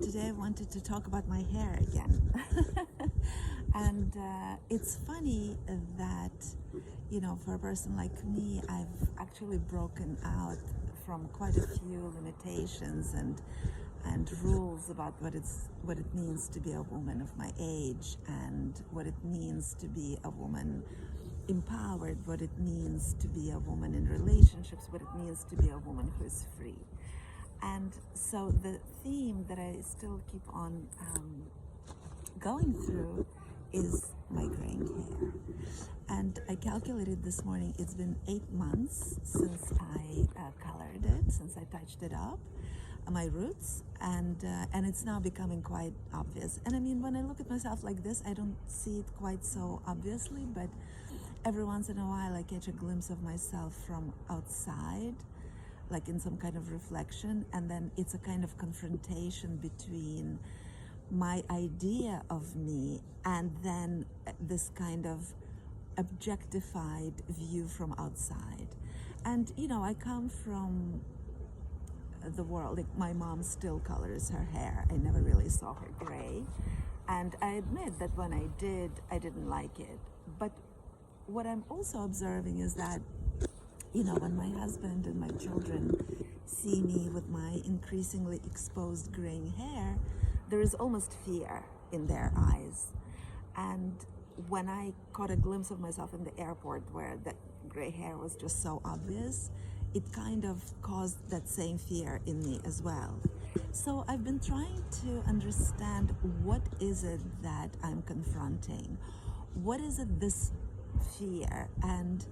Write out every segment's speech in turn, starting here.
Today I wanted to talk about my hair again. And it's funny that, for a person like me, I've actually broken out from quite a few limitations and rules about what it means to be a woman of my age, and what it means to be a woman empowered, what it means to be a woman in relationships, what it means to be a woman who is free. And so the theme that I still keep on going through is my graying hair. And I calculated this morning, it's been 8 months since I colored it, since I touched it up, my roots, and it's now becoming quite obvious. And I mean, when I look at myself like this, I don't see it quite so obviously, but every once in a while I catch a glimpse of myself from outside, like in some kind of reflection, and then it's a kind of confrontation between my idea of me and then this kind of objectified view from outside. And I come from the world, like my mom still colors her hair. I never really saw her gray, and I admit that when I did, I didn't like it. But what I'm also observing is that when my husband and my children see me with my increasingly exposed graying hair, there is almost fear in their eyes. And when I caught a glimpse of myself in the airport where the gray hair was just so obvious, it kind of caused that same fear in me as well. So I've been trying to understand, what is it that I'm confronting? What is it, this fear? And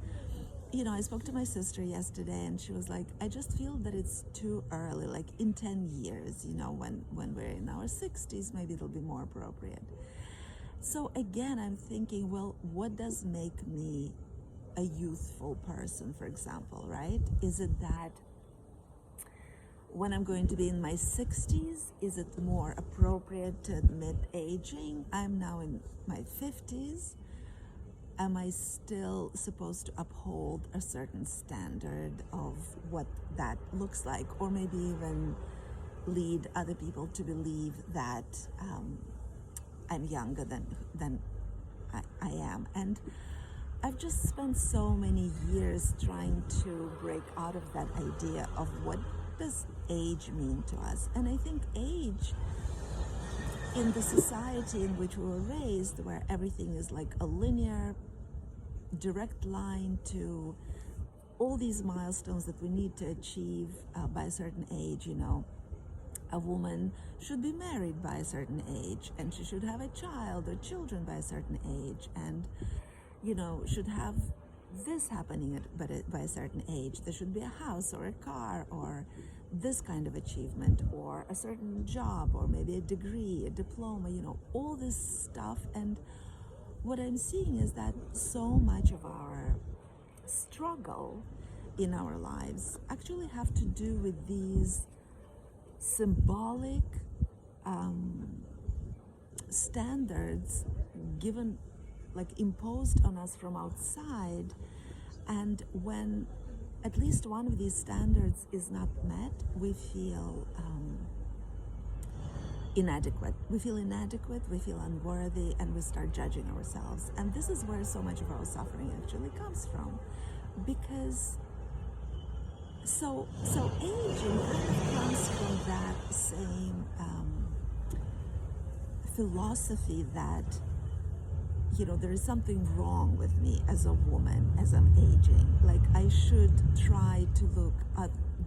I spoke to my sister yesterday, and she was like, I just feel that it's too early, like in 10 years, when we're in our 60s, maybe it'll be more appropriate. So again, I'm thinking, well, what does make me a youthful person, for example, right? Is it that when I'm going to be in my 60s, is it more appropriate to admit aging? I'm now in my 50s. Am I still supposed to uphold a certain standard of what that looks like, or maybe even lead other people to believe that I'm younger than I am? And I've just spent so many years trying to break out of that idea of what does age mean to us. And I think age, in the society in which we were raised, where everything is like a linear, direct line to all these milestones that we need to achieve by a certain age, a woman should be married by a certain age, and she should have a child or children by a certain age, and should have this happening by a certain age. There should be a house or a car or this kind of achievement, or a certain job, or maybe a degree, a diploma, all this stuff. And what I'm seeing is that so much of our struggle in our lives actually have to do with these symbolic standards given, like imposed on us from outside. And when at least one of these standards is not met, we feel inadequate. We feel unworthy, and we start judging ourselves. And this is where so much of our suffering actually comes from. Because so aging kind of comes from that same philosophy that there is something wrong with me as a woman as I'm aging. Like I should try to look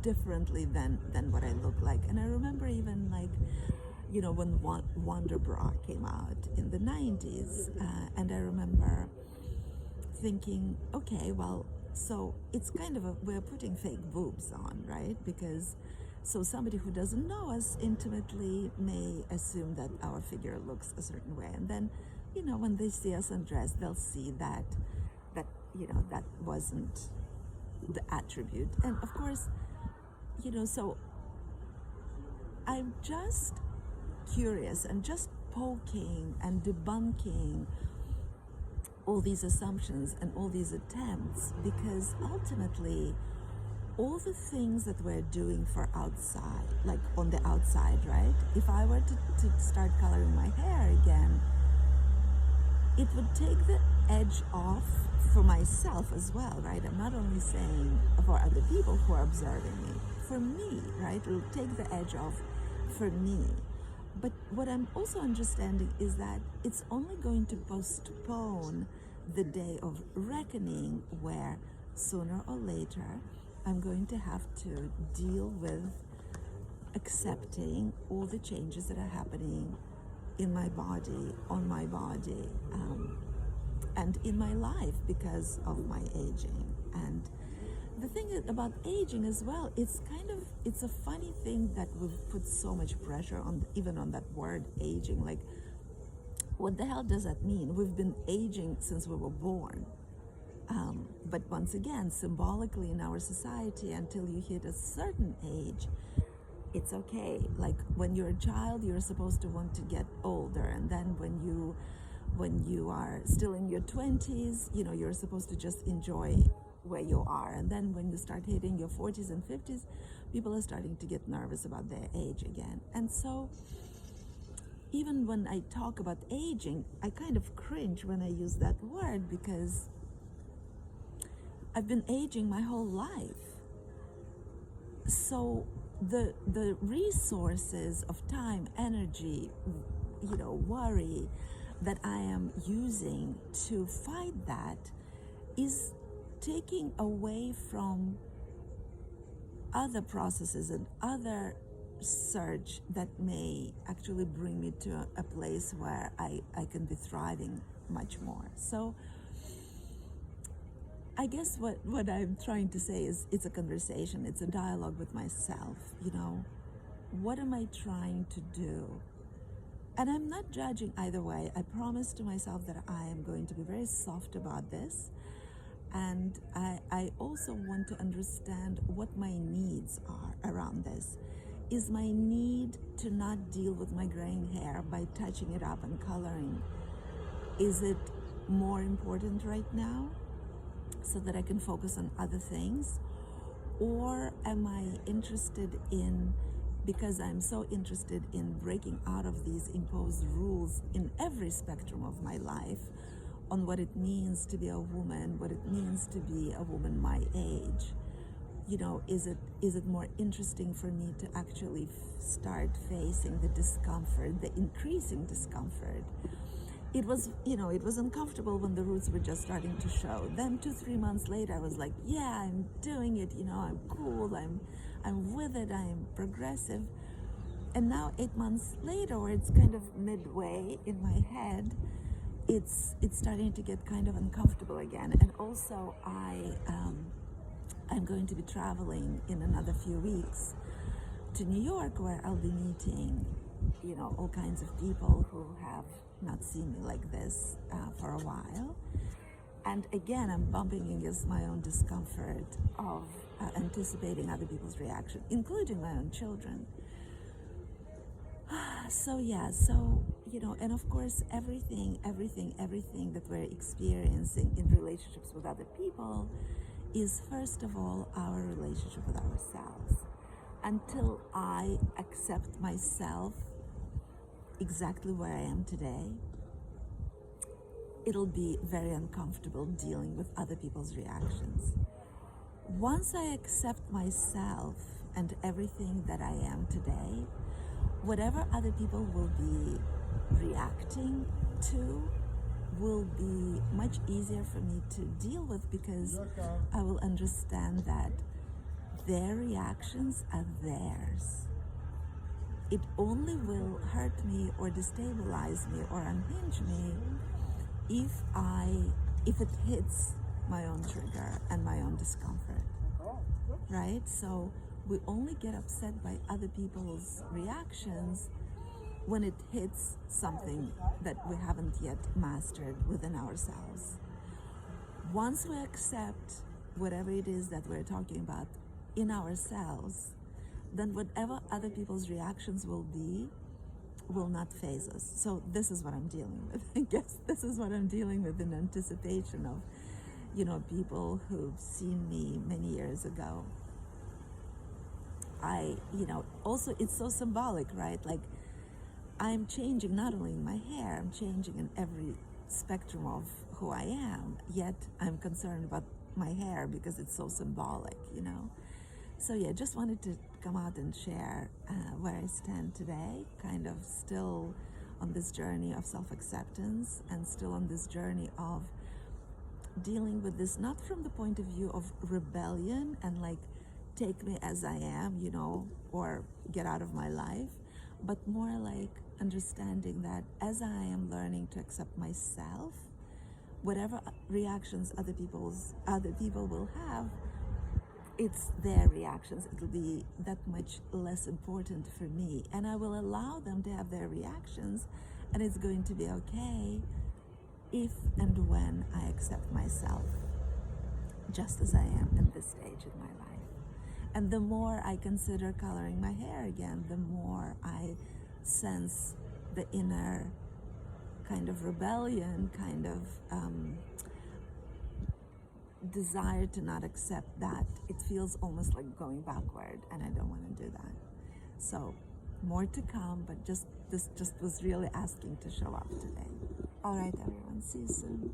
differently than what I look like. And I remember even when Wonder Bra came out in the 90s, and I remember thinking, okay, well, so it's kind of we're putting fake boobs on, right? Because so somebody who doesn't know us intimately may assume that our figure looks a certain way, and then when they see us undressed, they'll see that that wasn't the attribute. And of course, so I'm just curious and just poking and debunking all these assumptions and all these attempts, because ultimately all the things that we're doing for outside, like on the outside, right? If I were to start coloring my hair again, it would take the edge off for myself as well, right? I'm not only saying for other people who are observing me, for me, right? It'll take the edge off for me. But what I'm also understanding is that it's only going to postpone the day of reckoning where sooner or later I'm going to have to deal with accepting all the changes that are happening in my body, on my body, and in my life because of my aging. And the thing about aging as well, it's a funny thing that we've put so much pressure on, even on that word aging. Like, what the hell does that mean? We've been aging since we were born. But once again, symbolically in our society, until you hit a certain age, it's okay. Like, when you're a child, you're supposed to want to get older, and then when you are still in your 20s, you're supposed to just enjoy where you are. And then when you start hitting your 40s and 50s, people are starting to get nervous about their age again. And so even when I talk about aging, I kind of cringe when I use that word, because I've been aging my whole life. So the resources of time, energy, worry that I am using to fight that is taking away from other processes and other search that may actually bring me to a place where I can be thriving much more. So I guess what I'm trying to say is, it's a conversation, it's a dialogue with myself. What am I trying to do? And I'm not judging either way. I promise to myself that I am going to be very soft about this. And I also want to understand what my needs are around this. Is my need to not deal with my graying hair by touching it up and coloring, is it more important right now so that I can focus on other things? Or am I interested in, because I'm so interested in breaking out of these imposed rules in every spectrum of my life, on what it means to be a woman, what it means to be a woman my age? Is it more interesting for me to actually start facing the discomfort, the increasing discomfort? It was uncomfortable when the roots were just starting to show. Then 2-3 months later, I was like, yeah, I'm doing it. I'm cool. I'm with it. I'm progressive. And now 8 months later, where it's kind of midway in my head, it's starting to get kind of uncomfortable again. And also, I'm going to be traveling in another few weeks to New York, where I'll be meeting, all kinds of people who have not seen me like this for a while. And again, I'm bumping against my own discomfort of anticipating other people's reaction, including my own children. And of course, everything that we're experiencing in relationships with other people is, first of all, our relationship with ourselves. Until I accept myself exactly where I am today, it'll be very uncomfortable dealing with other people's reactions. Once I accept myself and everything that I am today, whatever other people will be reacting to will be much easier for me to deal with, because I will understand that their reactions are theirs. It only will hurt me or destabilize me or unhinge me if it hits my own trigger and my own discomfort, right? So we only get upset by other people's reactions when it hits something that we haven't yet mastered within ourselves. Once we accept whatever it is that we're talking about in ourselves, then whatever other people's reactions will be will not faze us. So this is what I'm dealing with. I guess this is what I'm dealing with in anticipation of, people who've seen me many years ago also it's so symbolic, right? Like I'm changing not only in my hair, I'm changing in every spectrum of who I am, yet I'm concerned about my hair because it's so symbolic. So yeah, just wanted to come out and share where I stand today, kind of still on this journey of self-acceptance and still on this journey of dealing with this not from the point of view of rebellion and like take me as I am, or get out of my life, but more like understanding that as I am learning to accept myself, whatever reactions other people will have, it's their reactions. It'll be that much less important for me, and I will allow them to have their reactions, and it's going to be okay if and when I accept myself just as I am in this stage in my life. And the more I consider coloring my hair again, the more I sense the inner kind of rebellion, kind of desire to not accept that. It feels almost like going backward, and I don't want to do that. So more to come, but this just was really asking to show up today. All right, everyone, see you soon.